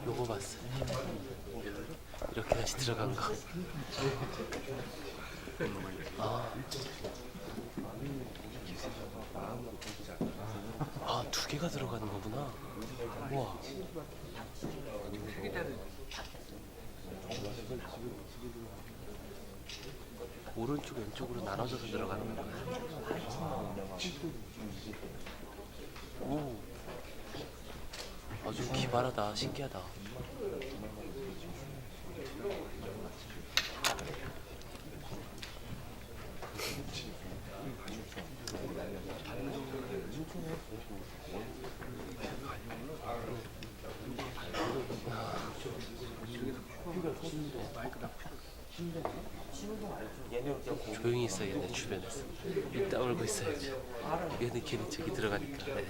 요거 봤어요. 이렇게 다시 들어간 거. 두 개가 들어가는 거구나. 우와. 오른쪽 왼쪽으로 나눠져서 들어가는 거야. 오. 아주 기발하다. 신기하다. 조용히 있어야겠네. 주변에서 입 다물고 있어야지. 얘는 걔는 저기 들어가니까. 네.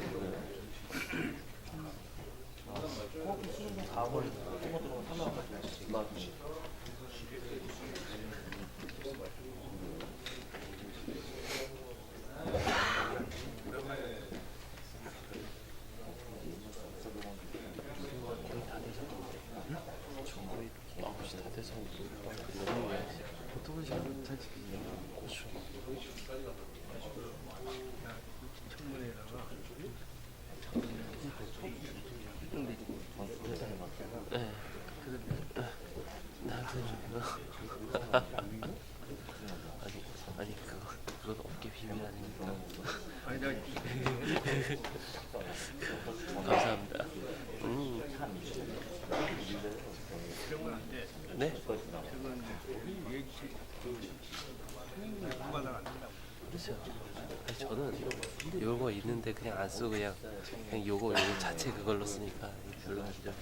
보통은 잘 지키지. 청문회에다가 네. 아니 그건 업계 비밀 아닙니까? 아니 내가 감사합니다. 이런 건 안 돼. 네? 저건 얘기 공부하다가 안 된다고. 그렇죠. 아니, 저는 요거 있는데 그냥 안 쓰고 그냥 요거 자체 그걸로 쓰니까 별로 안 좋아.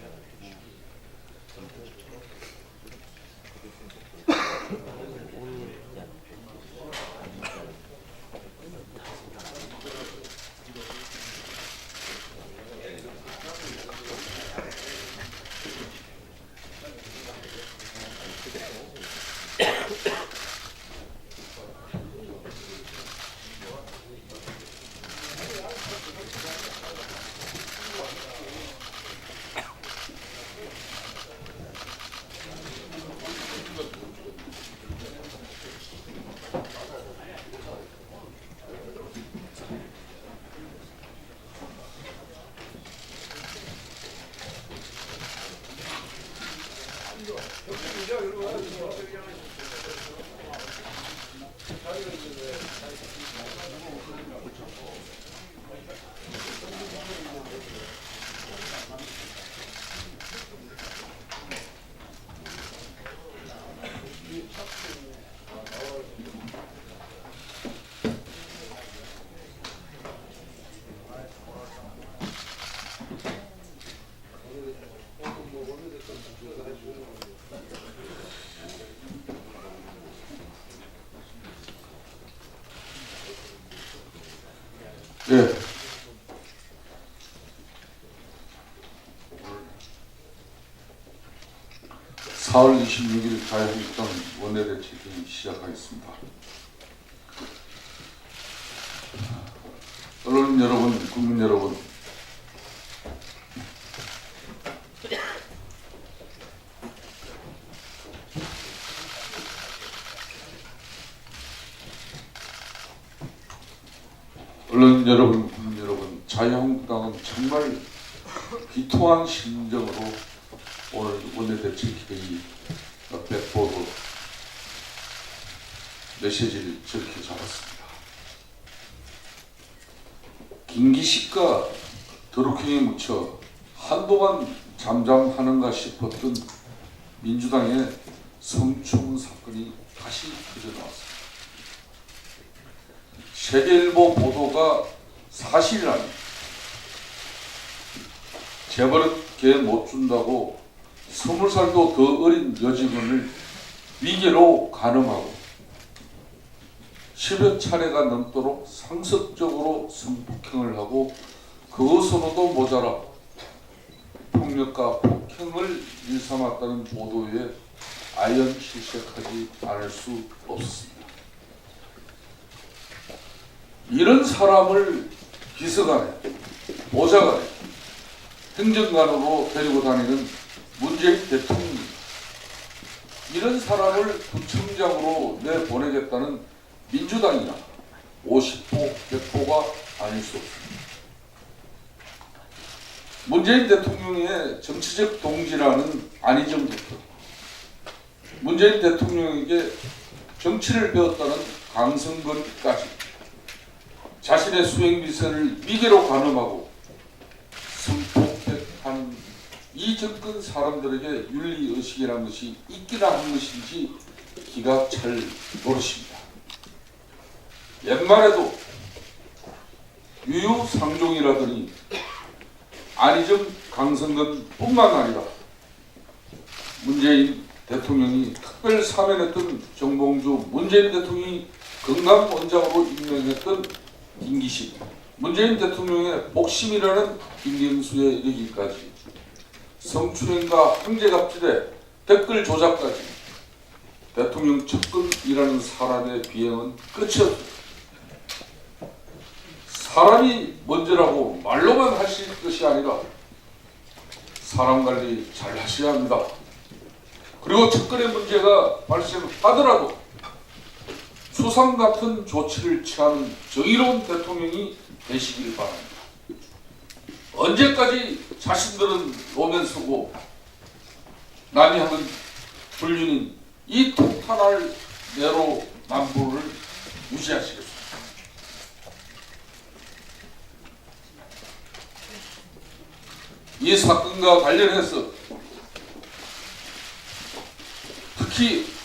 네. 4월 26일 자유한국당 원내대책회의 시작하겠습니다. 언론 여러분, 국민 여러분, 언론 여러분, 국민 여러분, 자유한국당은 정말 비통한 심정으로 오늘 원내대책회의 백보도 메시지를 저렇게 잡았습니다. 김기식과 더룩행에 묻혀 한동안 잠잠하는가 싶었던 민주당의 성추문 사건이 다시 터져나왔습니다. 세계일보 보도가 사실이라면 재벌은 개 못 준다고 20살도 더 어린 여직원을 위계로 간음하고 10여 차례가 넘도록 상습적으로 성폭행을 하고 그것으로도 모자라 폭력과 폭행을 일삼았다는 보도에 아연실색하지 않을 수 없습니다. 이런 사람을 비서관에, 보좌관에, 행정관으로 데리고 다니는 문재인 대통령, 이런 사람을 부청장으로 내보내겠다는 민주당이나 50호, 100호가 아닐 수 없습니다. 문재인 대통령의 정치적 동지라는 안희정부터 문재인 대통령에게 정치를 배웠다는 강성근까지 자신의 수행비서를 위계로 간음하고 성폭행한 이 정권 사람들에게 윤리의식이라는 것이 있기나 한 것인지 기가 찰 노릇입니다. 옛말에도 유유상종이라더니 안희정, 강성근 뿐만 아니라 문재인 대통령이 특별 사면했던 정봉주, 문재인 대통령이 건강원장으로 임명했던 김기식, 문재인 대통령의 복심이라는 김경수에 이르기까지 성추행과 황제갑질에 댓글 조작까지 대통령 측근이라는 사람의 비행은 끝이 없습니다. 사람이 먼저라고 말로만 하실 것이 아니라 사람 관리 잘 하셔야 합니다. 그리고 측근의 문제가 발생하더라도 수상 같은 조치를 취하는 정의로운 대통령이 되시길 바랍니다. 언제까지 자신들은 노면 쓰고 남이 하면 불륜인 이 통탄할 내로 만부를 유지하시겠습니까? 이 사건과 관련해서 특히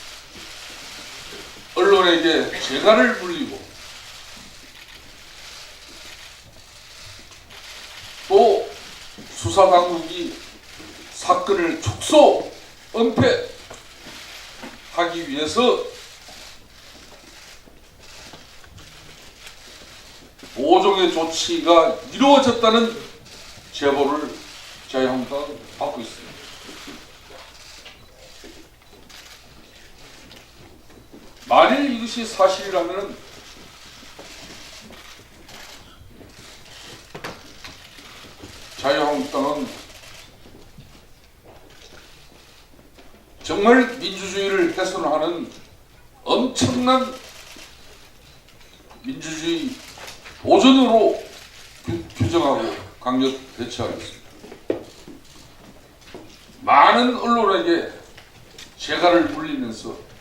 언론에게 재갈을 물리고 또 수사당국이 사건을 축소, 은폐하기 위해서 모종의 조치가 이루어졌다는 제보를 자유한국당은 받고 있습니다. 만일 이것이 사실이라면 자유한국당은 정말 민주주의를 훼손하는 엄청난 민주주의 도전으로 규정하고 강력 대처하겠습니다. 많은 언론에게 재갈을 물리면서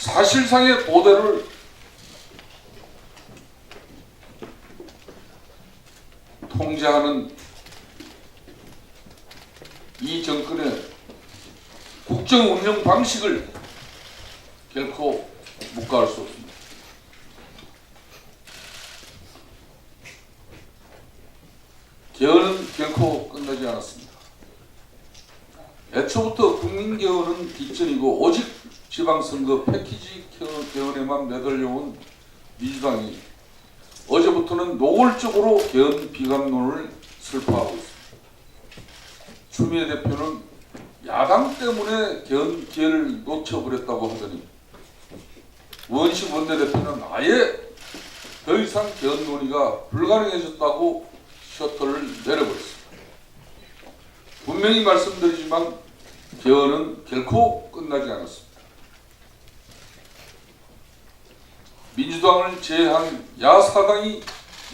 사실상의 보도를 통제하는 이 정권의 국정 운영 방식을 결코 묵과할 수 없습니다. 개헌은 결코 끝나지 않았습니다. 애초부터 국민개헌은 뒷전이고 오직 지방선거 패키지 개헌에만 매달려온 민주당이 어제부터는 노골적으로 개헌 비강론을 설파하고 있습니다. 추미애 대표는 야당 때문에 개헌 기회를 놓쳐버렸다고 하더니 우원식 원내대표는 아예 더 이상 개헌 논의가 불가능해졌다고 셔터를 내려버렸습니다. 분명히 말씀드리지만 개헌은 결코 끝나지 않았습니다. 민주당을 제외한 야사당이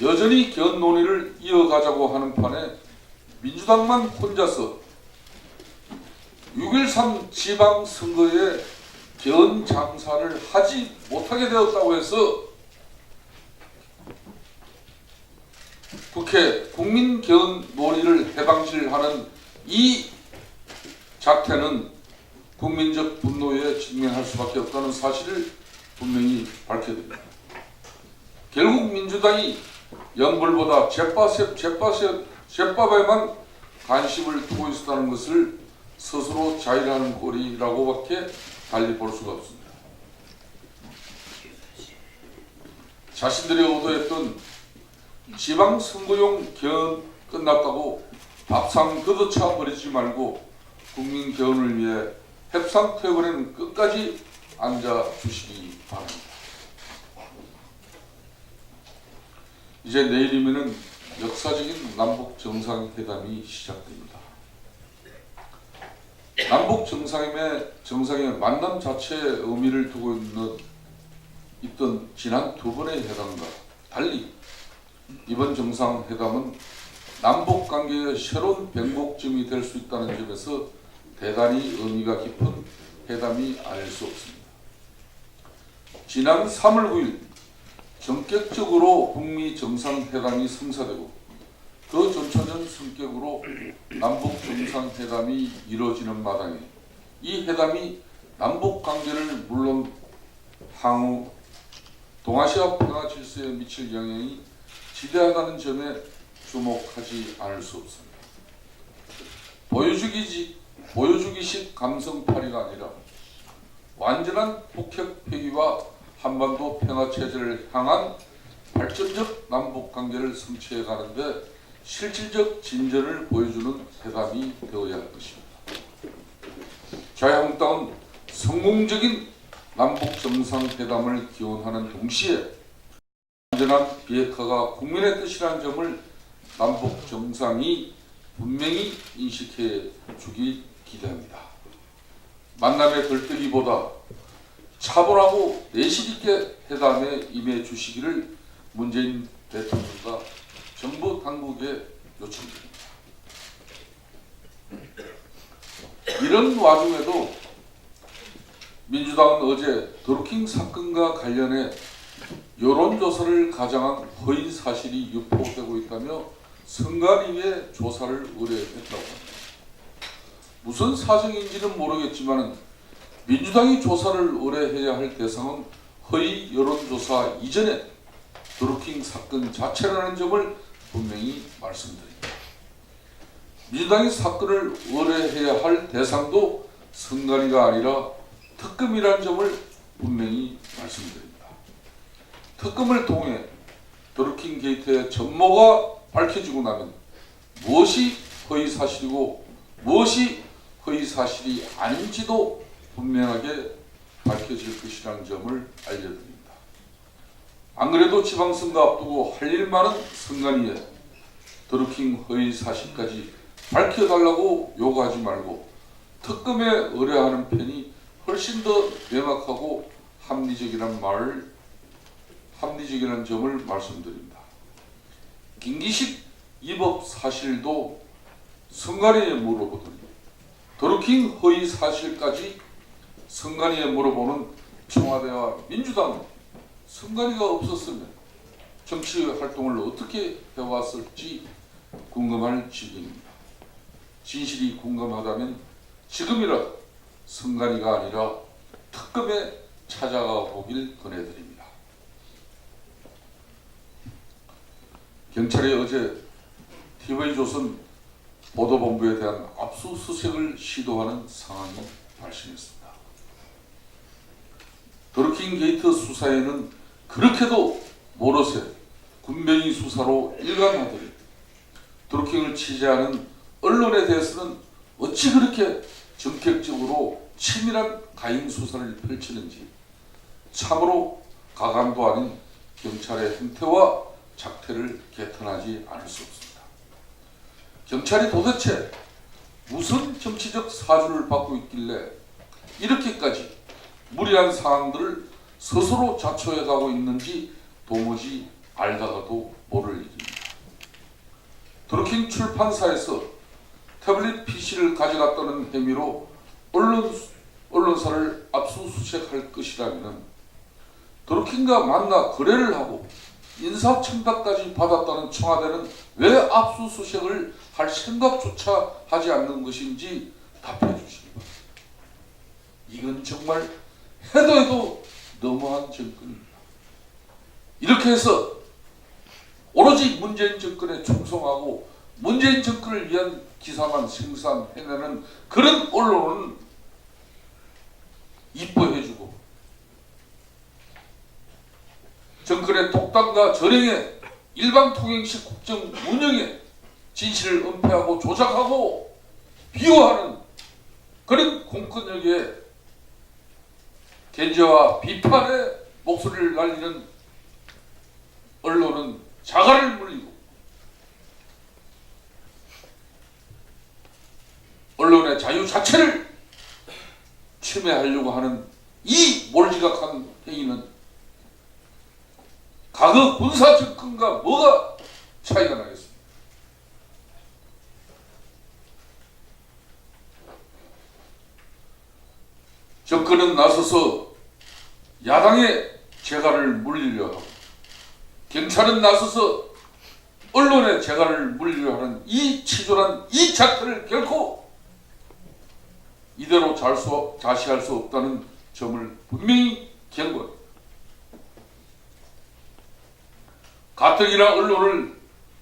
여전히 개헌 논의를 이어가자고 하는 판에 민주당만 혼자서 6.13 지방선거에 개헌 장사를 하지 못하게 되었다고 해서 국회 국민 개헌 논의를 해방질하는 이 작태는 국민적 분노에 직면할 수밖에 없다는 사실을 분명히 밝혀드립니다. 결국 민주당이 영불보다 제밥에만 관심을 두고 있었다는 것을 스스로 자일하는 꼴이라고밖에 달리 볼 수가 없습니다. 자신들이 의도했던 지방선거용 개헌 끝났다고 밥상 걷어차 버리지 말고 국민 개헌을 위해 협상 테이블에는 끝까지 앉아주시기 바랍니다. 이제 내일이면 역사적인 남북 정상회담이 시작됩니다. 남북 정상의 만남 자체에 의미를 두고 있던 지난 두 번의 회담과 달리 이번 정상회담은 남북 관계의 새로운 변곡점이 될 수 있다는 점에서 대단히 의미가 깊은 회담이 아닐 수 없습니다. 지난 3월 9일 전격적으로 북미 정상회담이 성사되고 그 전초전 성격으로 남북 정상회담이 이루어지는 마당에 이 회담이 남북 관계를 물론 향후 동아시아 평화 질서에 미칠 영향이 지대하다는 점에 주목하지 않을 수 없습니다. 보여주기식 감성팔이가 아니라 완전한 북핵 폐기와 한반도 평화체제를 향한 발전적 남북관계를 성취해 가는데 실질적 진전을 보여주는 회담이 되어야 할 것입니다. 자유한국당은 성공적인 남북정상회담을 기원하는 동시에 완전한 비핵화가 국민의 뜻이라는 점을 남북정상이 분명히 인식해 주길 기대합니다. 만남의 걸뜨기보다 차분하고 내실 있게 회담에 임해 주시기를 문재인 대통령과 정부 당국에 요청드립니다. 이런 와중에도 민주당은 어제 드루킹 사건과 관련해 여론조사를 가장한 허위 사실이 유포되고 있다며 선관위에 조사를 의뢰했다고 합니다. 무슨 사정인지는 모르겠지만 민주당이 조사를 의뢰해야 할 대상은 허위 여론조사 이전에 드루킹 사건 자체라는 점을 분명히 말씀드립니다. 민주당이 사건을 의뢰해야 할 대상도 선관위가 아니라 특검이라는 점을 분명히 말씀드립니다. 특검을 통해 드루킹 게이트의 전모가 밝혀지고 나면 무엇이 허위 사실이고 무엇이 허위 사실이 아닌지도 분명하게 밝혀질 것이라는 점을 알려드립니다. 안 그래도 지방선거 앞두고 할 일 많은 선관위에 드루킹 허위 사실까지 밝혀달라고 요구하지 말고 특검에 의뢰하는 편이 훨씬 더 명확하고 합리적이라는 점을 말씀드립니다. 김기식 입업 사실도 선관위에 물어보더니 드루킹 허위 사실까지 선관위에 물어보는 청와대와 민주당은 선관위가 없었으면 정치 활동을 어떻게 해왔을지 궁금할 지경입니다. 진실이 궁금하다면 지금이라도 선관위가 아니라 특검에 찾아가 보길 권해드립니다. 경찰이 어제 TV조선 보도본부에 대한 압수수색을 시도하는 상황이 발생했습니다. 드루킹 게이트 수사에는 그렇게도 모르쇠 군뱅이 수사로 일관하더니 드루킹을 취재하는 언론에 대해서는 어찌 그렇게 전격적으로 치밀한 가임 수사를 펼치는지 참으로 가감도 아닌 경찰의 행태와 작태를 개탄하지 않을 수 없습니다. 경찰이 도대체 무슨 정치적 사주를 받고 있길래 이렇게까지 무리한 사항들을 스스로 자초해 가고 있는지 도무지 알다가도 모를 일입니다. 드루킹 출판사에서 태블릿 PC를 가져갔다는 혐의로 언론사를 압수수색할 것이라면 드루킹과 만나 거래를 하고 인사청탁까지 받았다는 청와대는 왜 압수수색을 할 생각조차 하지 않는 것인지 답해 주시기 바랍니다. 이건 정말 해도 너무한 정권입니다. 이렇게 해서 오로지 문재인 정권에 충성하고 문재인 정권을 위한 기사만 생산해내는 그런 언론은 이뻐해주고 정권의 독단과 전횡에 일방통행식 국정 운영에 진실을 은폐하고 조작하고 비호하는 그런 공권력의 견제와 비판의 목소리를 날리는 언론은 자갈을 물리고 언론의 자유 자체를 침해하려고 하는 이 몰지각한 행위는 과거 군사 정권과 뭐가 차이가 나겠습니까? 정권은 나서서 야당의 재갈을 물리려 하고 경찰은 나서서 언론의 재갈을 물리려 하는 이 치졸한 이 작태를 결코 이대로 자시할 수 없다는 점을 분명히 경고합니다. 가뜩이나 언론을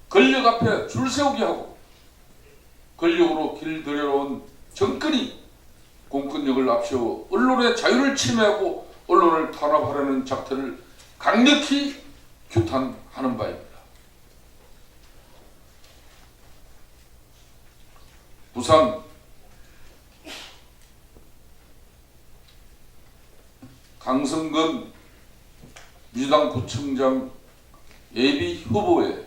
권력 앞에 줄 세우게 하고 권력으로 길들여온 정권이 공권력을 앞세워 언론의 자유를 침해하고 언론을 탄압하려는 작태를 강력히 규탄하는 바입니다. 부산 강성근 민주당 부청장 예비 후보의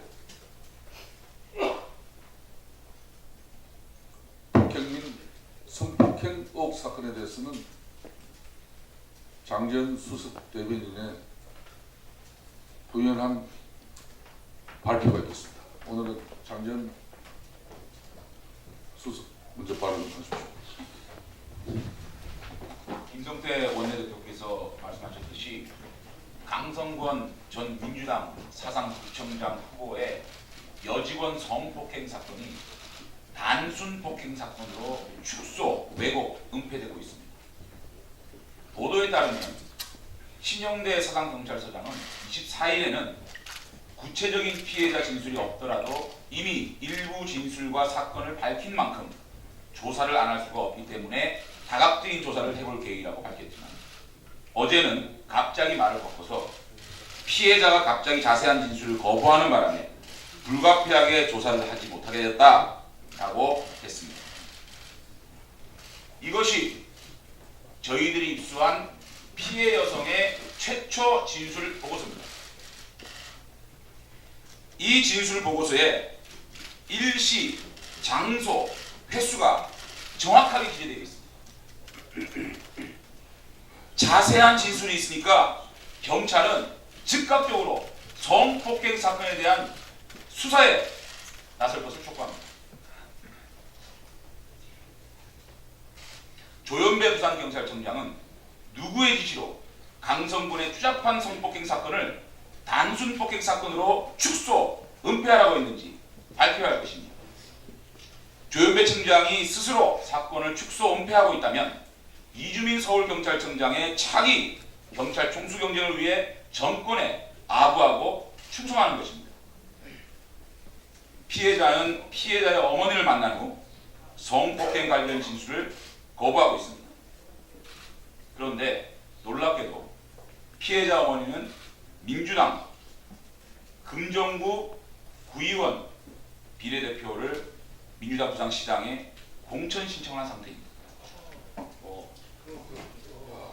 폭행민 성폭행 의혹 사건에 대해서는 장재현 수석 대변인의 부연한 발표가 있었습니다. 오늘은 장재현 수석 먼저 발언하십시오. 김성태 원내대표께서 말씀하셨듯이 강성권 전 민주당 사상부청장 후보의 여직원 성폭행 사건이 단순 폭행 사건으로 축소, 왜곡, 은폐되고 있습니다. 보도에 따르면 신영대 사상경찰서장은 24일에는 구체적인 피해자 진술이 없더라도 이미 일부 진술과 사건을 밝힌 만큼 조사를 안 할 수가 없기 때문에 다각적인 조사를 해볼 계획이라고 밝혔지만 어제는 갑자기 말을 바꿔서 피해자가 갑자기 자세한 진술을 거부하는 바람에 불가피하게 조사를 하지 못하게 됐다라고 했습니다. 이것이 저희들이 입수한 피해 여성의 최초 진술 보고서입니다. 이 진술 보고서에 일시, 장소, 횟수가 정확하게 기재되어 있습니다. 자세한 진술이 있으니까 경찰은 즉각적으로 성폭행 사건에 대한 수사에 나설 것을 촉구합니다. 조현배 부산경찰청장은 누구의 지시로 강성군의 추잡한 성폭행 사건을 단순 폭행 사건으로 축소, 은폐하라고 했는지 밝혀야 할 것입니다. 조현배 청장이 스스로 사건을 축소, 은폐하고 있다면 이주민 서울경찰청장의 차기 경찰 총수 경쟁을 위해 정권에 아부하고 충성하는 것입니다. 피해자는 피해자의 어머니를 만난 후 성폭행 관련 진술을 거부하고 있습니다. 그런데 놀랍게도 피해자 어머니는 민주당 금정구 구의원 비례대표를 민주당 부산시장에 공천 신청한 상태입니다.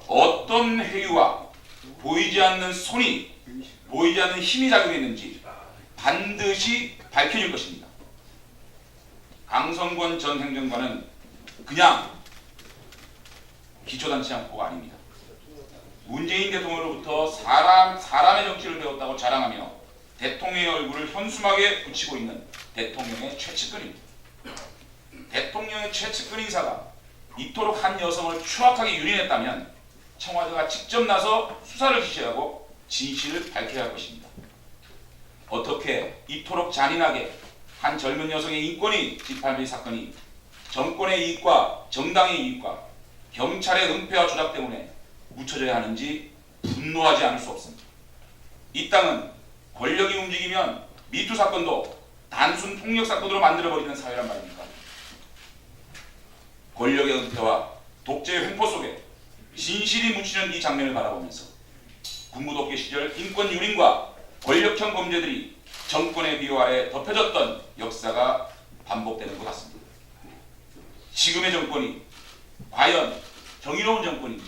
어떤 회유와 보이지 않는 손이, 보이지 않는 힘이 작용했는지 반드시 밝혀질 것입니다. 강성권 전 행정관은 그냥 기초단체 후보가 아닙니다. 문재인 대통령으로부터 사람의 정치를 배웠다고 자랑하며 대통령의 얼굴을 현수막에 붙이고 있는 대통령의 최측근입니다. 대통령의 최측근 인사가 이토록 한 여성을 추악하게 유린했다면 청와대가 직접 나서 수사를 지시하고 진실을 밝혀야 할 것입니다. 어떻게 이토록 잔인하게 한 젊은 여성의 인권이 짓밟힌 사건이 정권의 이익과 정당의 이익과 경찰의 은폐와 조작 때문에 묻혀져야 하는지 분노하지 않을 수 없습니다. 이 땅은 권력이 움직이면 미투 사건도 단순 폭력 사건으로 만들어버리는 사회란 말입니까? 권력의 은폐와 독재의 횡포 속에 진실이 묻히는 이 장면을 바라보면서 군부독재 시절 인권 유린과 권력형 범죄들이 정권의 비호 아래 덮여졌던 역사가 반복되는 것 같습니다. 지금의 정권이 과연 정의로운 정권인지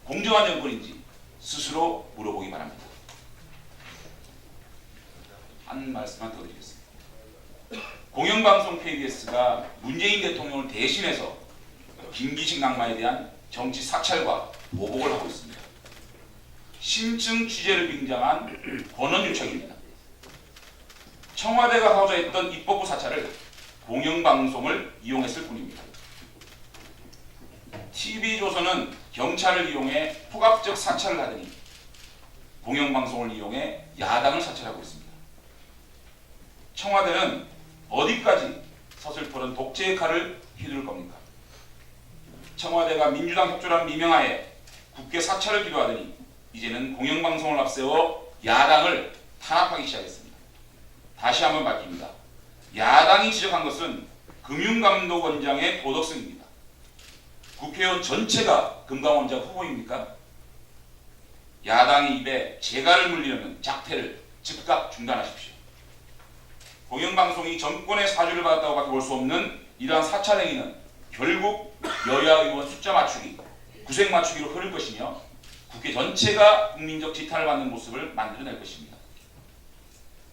공정한 정권인지 스스로 물어보기 바랍니다. 한 말씀만 더 드리겠습니다. 공영방송 KBS가 문재인 대통령을 대신해서 김기식 낙마에 대한 정치 사찰과 보복을 하고 있습니다. 심층 취재를 빙자한 권언유착입니다. 청와대가 하고자 했던 입법부 사찰을 공영방송을 이용했을 뿐입니다. TV조선은 경찰을 이용해 폭압적 사찰을 하더니 공영방송을 이용해 야당을 사찰하고 있습니다. 청와대는 어디까지 서슬퍼런 독재의 칼을 휘두를 겁니까? 청와대가 민주당 협조란 미명하에 국회 사찰을 기도하더니 이제는 공영방송을 앞세워 야당을 탄압하기 시작했습니다. 다시 한번 밝힙니다. 야당이 지적한 것은 금융감독원장의 도덕성입니다. 국회의원 전체가 금감원장 후보입니까? 야당의 입에 재갈을 물리려는 작태를 즉각 중단하십시오. 공영방송이 정권의 사주를 받았다고 밖에 볼 수 없는 이러한 사찰 행위는 결국 여야 의원 숫자 맞추기, 구색 맞추기로 흐를 것이며 국회 전체가 국민적 지탄을 받는 모습을 만들어낼 것입니다.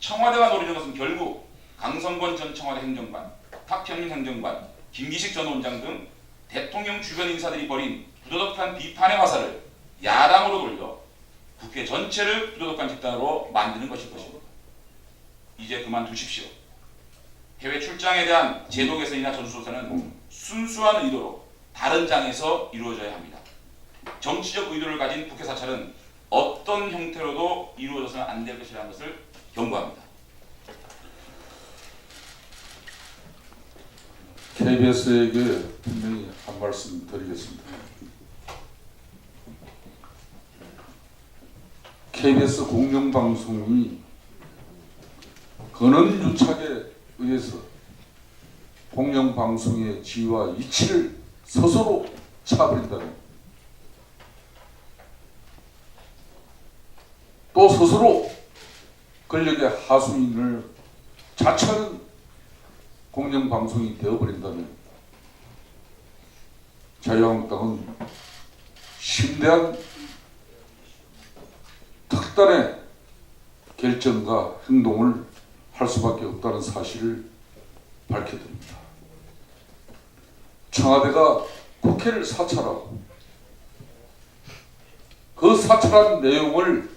청와대가 노리는 것은 결국 강성권 전 청와대 행정관, 탁현민 행정관, 김기식 전 원장 등 대통령 주변 인사들이 벌인 부도덕한 비판의 화살을 야당으로 돌려 국회 전체를 부도덕한 집단으로 만드는 것일 것입니다. 이제 그만두십시오. 해외 출장에 대한 제도 개선이나 전수조사는 순수한 의도로 다른 장에서 이루어져야 합니다. 정치적 의도를 가진 국회 사찰은 어떤 형태로도 이루어져서는 안 될 것이라는 것을 경고합니다. KBS에게 분명히 한 말씀 드리겠습니다. KBS 공영방송이 권언유착에 의해서 공영방송의 지위와 이치를 스스로 차버린다면 또 스스로 권력의 하수인을 자처하는 공영방송이 되어버린다면 자유한국당은 심대한 특단의 결정과 행동을 할 수밖에 없다는 사실을 밝혀드립니다. 청와대가 국회를 사찰하고 그 사찰한 내용을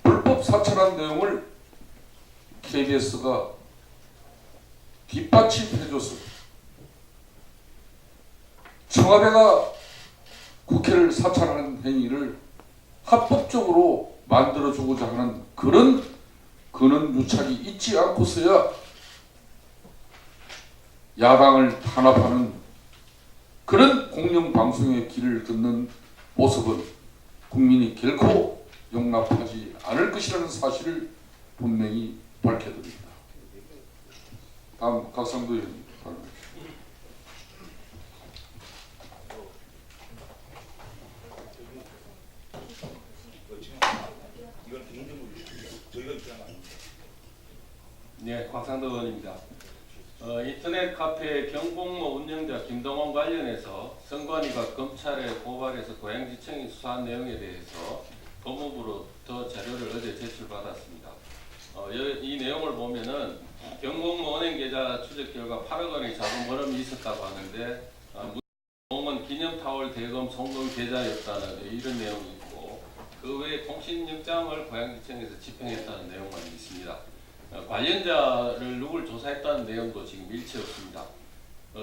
불법 사찰한 내용을 KBS가 뒷받침해줘서 청와대가 국회를 사찰하는 행위를 합법적으로 만들어주고자 하는 그런 근원유착이 있지 않고서야 야당을 탄압하는 그런 공영방송의 길을 걷는 모습은 국민이 결코 용납하지 않을 것이라는 사실을 분명히 밝혀드립니다. 다음 각상도 의원님 발언해 주십시오. 네, 곽상도 의원입니다. 인터넷 카페 경공모 운영자 김동원 관련해서 선관위가 검찰에 고발해서 고양지청이 수사한 내용에 대해서 법무부로부터 자료를 어제 제출받았습니다. 이 내용을 보면은 경공모 은행 계좌 추적 결과 8억 원의 자금 벌음이 있었다고 하는데 무공은 기념타월 대금 송금 계좌였다는 이런 내용이 있고 그 외에 통신영장을 고양지청에서 집행했다는 내용만 있습니다. 관련자를 누굴 조사했다는 내용도 지금 일체 없습니다.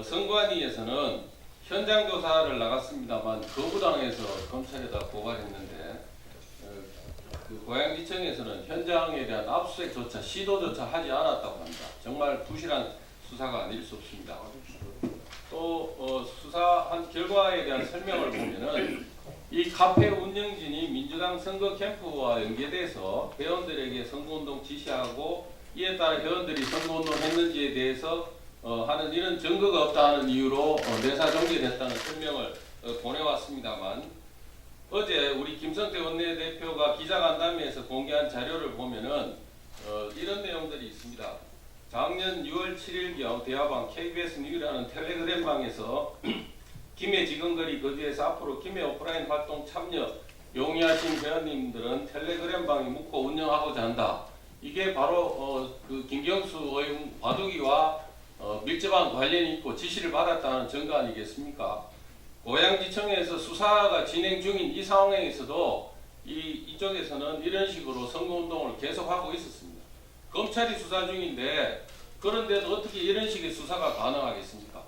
선관위에서는 현장 조사를 나갔습니다만 거부당해서 검찰에다 고발했는데 그 고양지청에서는 현장에 대한 압수수색조차 시도조차 하지 않았다고 합니다. 정말 부실한 수사가 아닐 수 없습니다. 또 수사한 결과에 대한 설명을 보면은 이 카페 운영진이 민주당 선거 캠프와 연계돼서 회원들에게 선거운동 지시하고 이에 따라 회원들이 선거운동을 했는지에 대해서 하는 이런 증거가 없다는 이유로 내사 정지됐다는 설명을 보내왔습니다만, 어제 우리 김성태 원내대표가 기자간담회에서 공개한 자료를 보면은 이런 내용들이 있습니다. 작년 6월 7일경 대화방 KBS 뉴라는 텔레그램 방에서 김해 지근거리 거주에서 앞으로 김해 오프라인 활동 참여 용이하신 회원님들은 텔레그램 방이 묵고 운영하고자 한다. 이게 바로 그 김경수 의원 과도기와 밀접한 관련이 있고 지시를 받았다는 증거 아니겠습니까? 고양지청에서 수사가 진행 중인 이 상황에서도 이쪽에서는 이런 식으로 선거운동을 계속하고 있었습니다. 검찰이 수사 중인데 그런데도 어떻게 이런 식의 수사가 가능하겠습니까?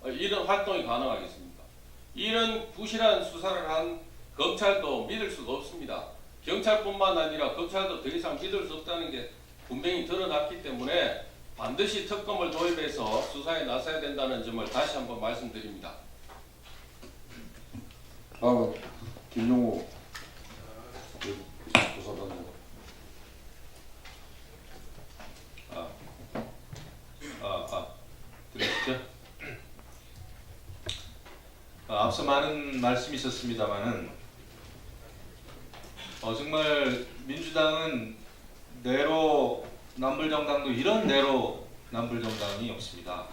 이런 활동이 가능하겠습니까? 이런 부실한 수사를 한 검찰도 믿을 수가 없습니다. 경찰뿐만 아니라 검찰도 더 이상 믿을 수 없다는 게 분명히 드러났기 때문에 반드시 특검을 도입해서 수사에 나서야 된다는 점을 다시 한번 말씀드립니다. 다음은 김용호 조사관님. 들으시죠? 앞서 많은 말씀이 있었습니다만은 정말 민주당은 내로남불 정당도 이런 내로남불 정당이 없습니다.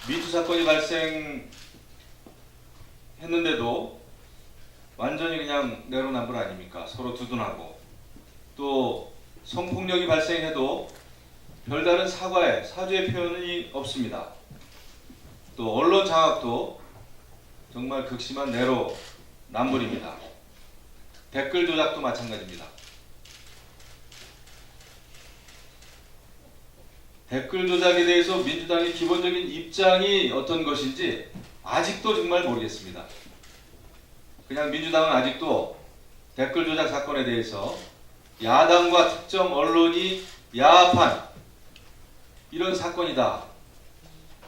미투 사건이 발생했는데도 완전히 그냥 내로남불 아닙니까? 서로 두둔하고, 또 성폭력이 발생해도 별다른 사죄의 표현이 없습니다. 또 언론 장악도 정말 극심한 내로남불입니다. 댓글 조작도 마찬가지입니다. 댓글 조작에 대해서 민주당의 기본적인 입장이 어떤 것인지 아직도 정말 모르겠습니다. 그냥 민주당은 아직도 댓글 조작 사건에 대해서 야당과 특정 언론이 야합한 이런 사건이다,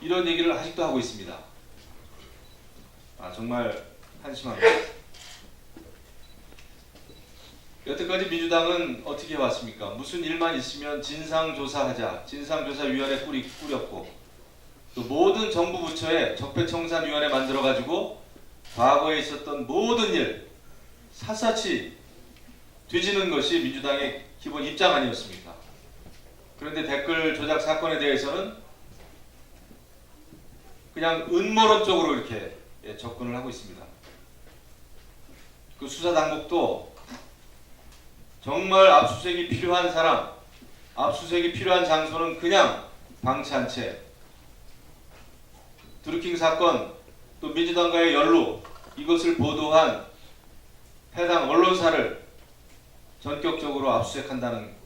이런 얘기를 아직도 하고 있습니다. 정말 한심합니다. 여태까지 민주당은 어떻게 해왔습니까? 무슨 일만 있으면 진상조사하자, 진상조사위원회 꾸렸고, 또 모든 정부 부처에 적폐청산위원회 만들어가지고 과거에 있었던 모든 일 샅샅이 뒤지는 것이 민주당의 기본 입장 아니었습니까? 그런데 댓글 조작 사건에 대해서는 그냥 음모론적으로 이렇게 접근을 하고 있습니다. 그 수사 당국도 정말 압수수색이 필요한 사람, 압수수색이 필요한 장소는 그냥 방치한 채, 드루킹 사건, 또 민주당과의 연루, 이것을 보도한 해당 언론사를 전격적으로 압수수색한다는,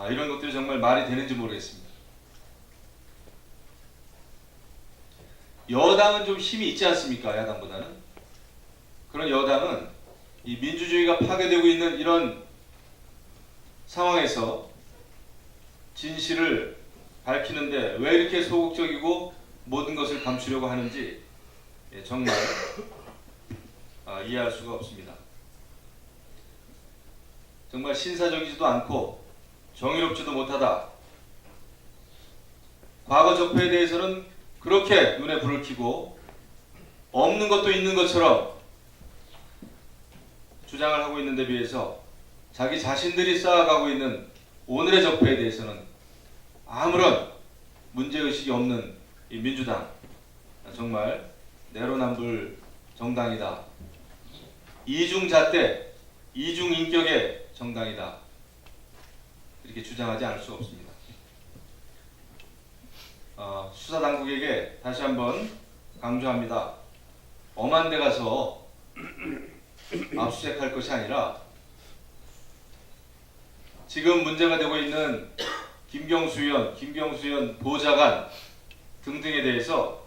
이런 것들이 정말 말이 되는지 모르겠습니다. 여당은 좀 힘이 있지 않습니까? 야당보다는. 그런 여당은 이 민주주의가 파괴되고 있는 이런 상황에서 진실을 밝히는데 왜 이렇게 소극적이고 모든 것을 감추려고 하는지 정말 이해할 수가 없습니다. 정말 신사적이지도 않고 정의롭지도 못하다. 과거 적폐에 대해서는 그렇게 눈에 불을 켜고 없는 것도 있는 것처럼 주장을 하고 있는 데 비해서 자기 자신들이 쌓아가고 있는 오늘의 적폐에 대해서는 아무런 문제의식이 없는 이 민주당, 정말 내로남불 정당이다. 이중잣대, 이중인격의 정당이다. 이렇게 주장하지 않을 수가 없습니다. 수사당국에게 다시 한번 강조합니다. 엄한 데 가서 압수수색할 것이 아니라 지금 문제가 되고 있는 김경수 의원 보좌관 등등에 대해서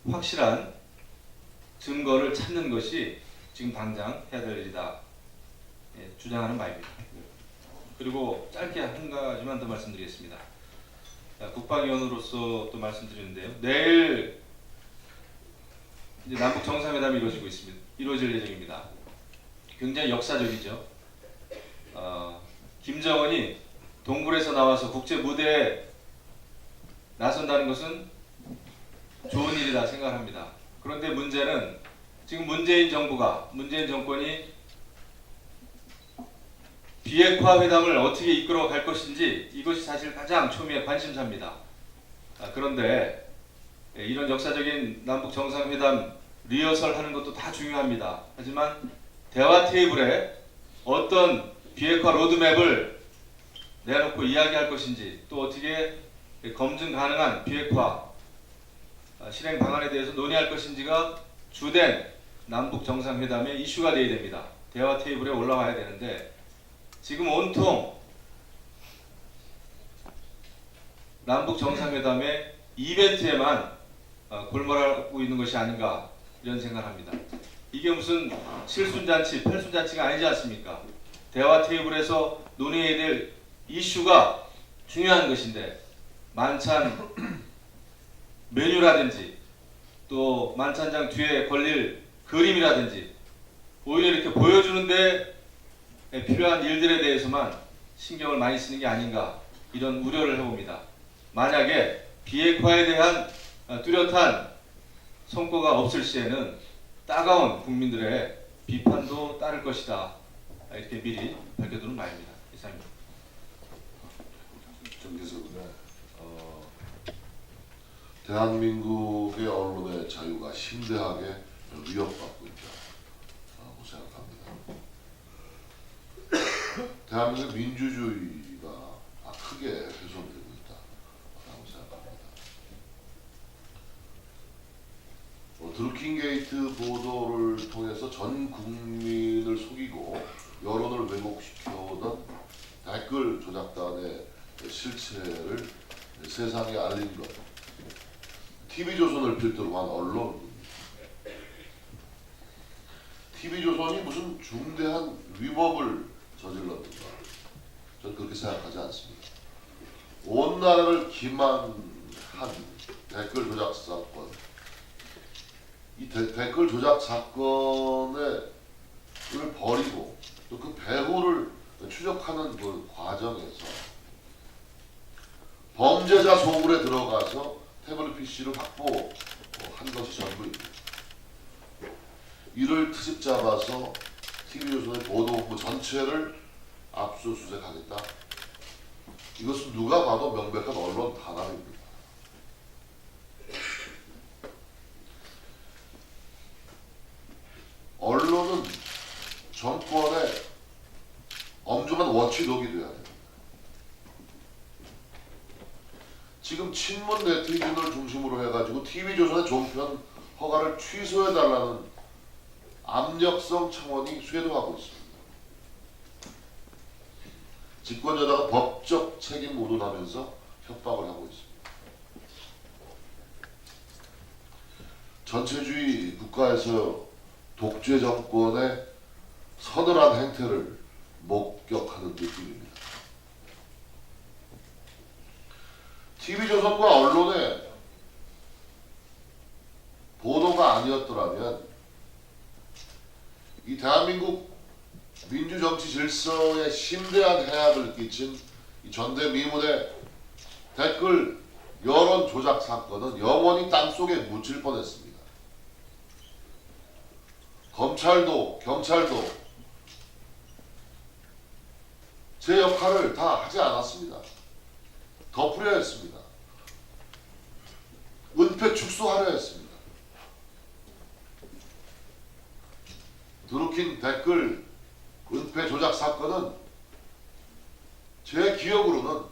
확실한 증거를 찾는 것이 지금 당장 해야 될 일이다, 주장하는 바입니다. 그리고 짧게 한 가지만 더 말씀드리겠습니다. 국방위원으로서 또 말씀드리는데요. 내일 이제 남북 정상회담이 이루어질 예정입니다. 굉장히 역사적이죠. 김정은이 동굴에서 나와서 국제 무대에 나선다는 것은 좋은 일이다 생각합니다. 그런데 문제는 지금 문재인 정권이 비핵화 회담을 어떻게 이끌어 갈 것인지 이것이 사실 가장 초미의 관심사입니다. 그런데 이런 역사적인 남북 정상회담 리허설 하는 것도 다 중요합니다. 하지만 대화 테이블에 어떤 비핵화 로드맵을 내놓고 이야기할 것인지, 또 어떻게 검증 가능한 비핵화 실행 방안에 대해서 논의할 것인지가 주된 남북 정상회담의 이슈가 되어야 됩니다. 대화 테이블에 올라와야 되는데 지금 온통 남북 정상회담의 이벤트에만 골몰하고 있는 것이 아닌가 이런 생각합니다. 이게 무슨 칠순잔치, 팔순잔치가 아니지 않습니까? 대화 테이블에서 논의해야 될 이슈가 중요한 것인데 만찬 메뉴라든지 또 만찬장 뒤에 걸릴 그림이라든지 오히려 이렇게 보여주는데 필요한 일들에 대해서만 신경을 많이 쓰는 게 아닌가 이런 우려를 해봅니다. 만약에 비핵화에 대한 뚜렷한 성과가 없을 시에는 따가운 국민들의 비판도 따를 것이다. 이렇게 미리 밝혀두는 바입니다. 이상입니다. 정기석은 대한민국의 언론의 자유가 심대하게 위협받고 있다고 생각합니다. 대한민국의 민주주의가 크게 훼손되고 있다고 생각합니다. 드루킹 게이트 보도를 통해서 전 국민을 속이고 여론을 왜곡시켜오던 댓글 조작단의 실체를 세상에 알린 것, TV조선을 필두로 한 언론입니다. TV조선이 무슨 중대한 위법을 저질렀는가, 저는 그렇게 생각하지 않습니다. 온 나라를 기만한 댓글 조작 사건, 이 댓글 조작 사건을 버리고 또 그 배후를 추적하는 그 과정에서 범죄자 소굴에 들어가서 태블릿 PC를 확보한 것이 전부입니다. 이를 트집 잡아서 TV조선의 보도본부 전체를 압수수색하겠다. 이것은 누가 봐도 명백한 언론 탄압입니다. 언론은 정권의 엄중한 워치독이 되어야 됩니다. 지금 친문 네티즌을 중심으로 해가지고 TV조선의 종편 허가를 취소해달라는 압력성 청원이 쇄도하고 있습니다. 집권 여당은 법적 책임 운운하면서 협박을 하고 있습니다. 전체주의 국가에서 독재 정권의 서늘한 행태를 목격하는 느낌입니다. TV조선과 언론의 보도가 아니었더라면 이 대한민국 민주정치 질서에 심대한 해악을 끼친 이 전대미문의 댓글 여론 조작 사건은 영원히 땅속에 묻힐 뻔했습니다. 검찰도 경찰도 제 역할을 다 하지 않았습니다. 덮으려 했습니다. 은폐 축소하려 했습니다. 드루킹 댓글 은폐 조작 사건은 제 기억으로는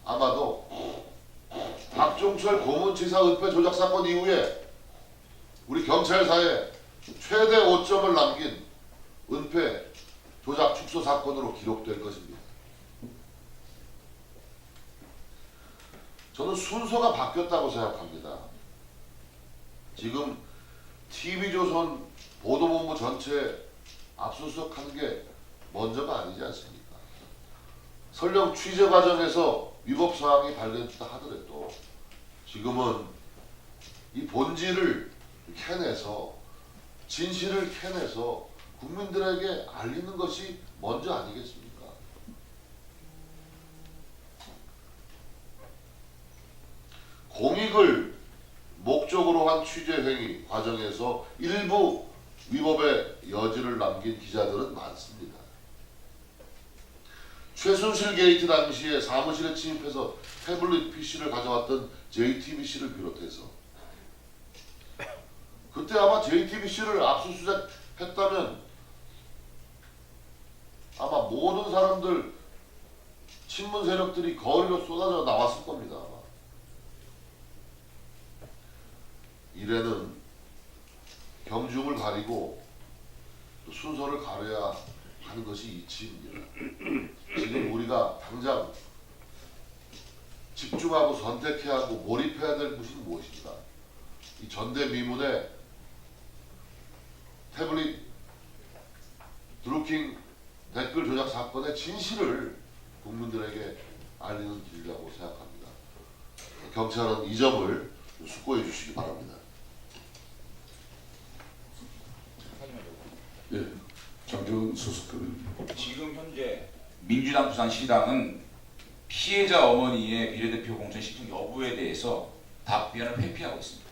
아마도 박종철 고문치사 은폐 조작 사건 이후에 우리 경찰사에 최대 5점을 남긴 은폐 조작 축소 사건으로 기록될 것입니다. 저는 순서가 바뀌었다고 생각합니다. 지금 TV조선 보도본부 전체 압수수색하는 게 먼저가 아니지 않습니까? 설령 취재 과정에서 위법 사항이 발견됐다 하더라도 지금은 이 본질을 캐내서 진실을 캐내서 국민들에게 알리는 것이 먼저 아니겠습니까? 공익을 목적으로 한 취재행위 과정에서 일부 위법의 여지를 남긴 기자들은 많습니다. 최순실 게이트 당시에 사무실에 침입해서 태블릿 PC를 가져왔던 JTBC를 비롯해서 그때 아마 JTBC를 압수수색했다면 아마 모든 사람들 친문 세력들이 거리로 쏟아져 나왔을 겁니다. 아마. 이래는 경중을 가리고 또 순서를 가려야 하는 것이 이치입니다. 지금 우리가 당장 집중하고 선택해야 하고 몰입해야 될 것이 무엇인가? 이 전대미문의 태블릿 드루킹 댓글 조작 사건의 진실을 국민들에게 알리는 길이라고 생각합니다. 경찰은 이 점을 숙고해 주시기 바랍니다. 예, 장재훈 수석드립니다. 지금 현재 민주당 부산시당은 피해자 어머니의 비례대표 공천 신청 여부에 대해서 답변을 회피하고 있습니다.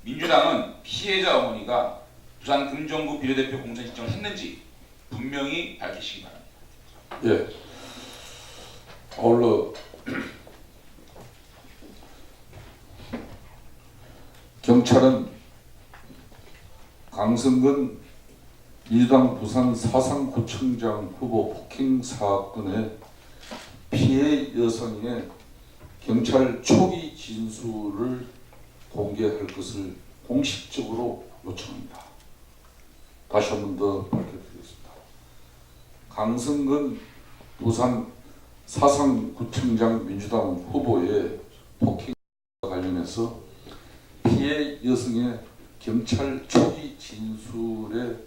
민주당은 피해자 어머니가 부산 금정구 비례대표 공천 신청을 했는지 분명히 밝히시기 바랍니다. 예, 아울러 경찰은 강성근 민주당 부산 사상구청장 후보 폭행 사건의 피해 여성의 경찰 초기 진술을 공개할 것을 공식적으로 요청합니다. 다시 한 번 더 밝혀드리겠습니다. 강성근 부산 사상구청장 민주당 후보의 폭행과 관련해서 피해 여성의 경찰 초기 진술의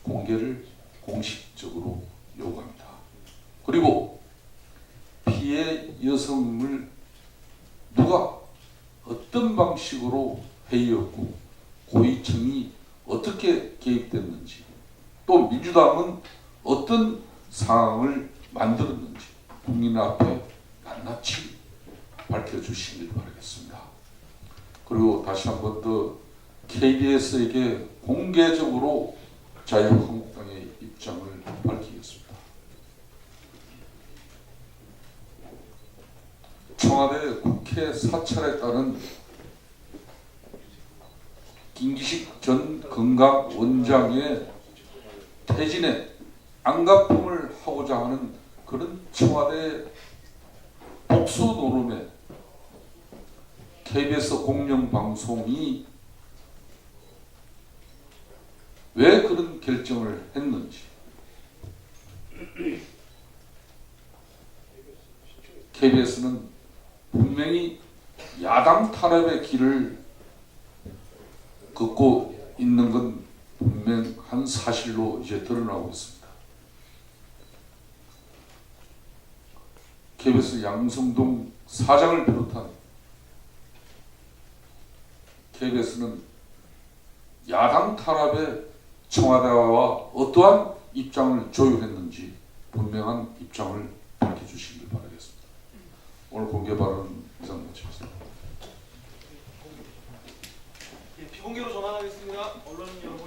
공개를 공식적으로 요구합니다. 그리고 피해 여성을 누가 어떤 방식으로 해이었고 고위층이 어떻게 개입됐는지 또 민주당은 어떤 상황을 만들었는지 국민 앞에 낱낱이 밝혀주시길 바라겠습니다. 그리고 다시 한 번 더 KBS에게 공개적으로 자유한국당의 입장을 밝히겠습니다. 청와대 국회 사찰에 따른 김기식 전 건강원장의 퇴진에 안가품을 하고자 하는 그런 청와대 복수 노름에 KBS 공영방송이 왜 그런 결정을 했는지 KBS는 분명히 야당 탄압의 길을 걷고 있는 건 분명한 사실로 이제 드러나고 있습니다. KBS 양성동 사장을 비롯한 KBS는 야당 탄압에 청와대와 어떠한 입장을 조율했는지 분명한 입장을 밝혀주시길 바라겠습니다. 오늘 공개 발언 이상 마치겠습니다. 비공개로 전환하겠습니다. 언론 여러분.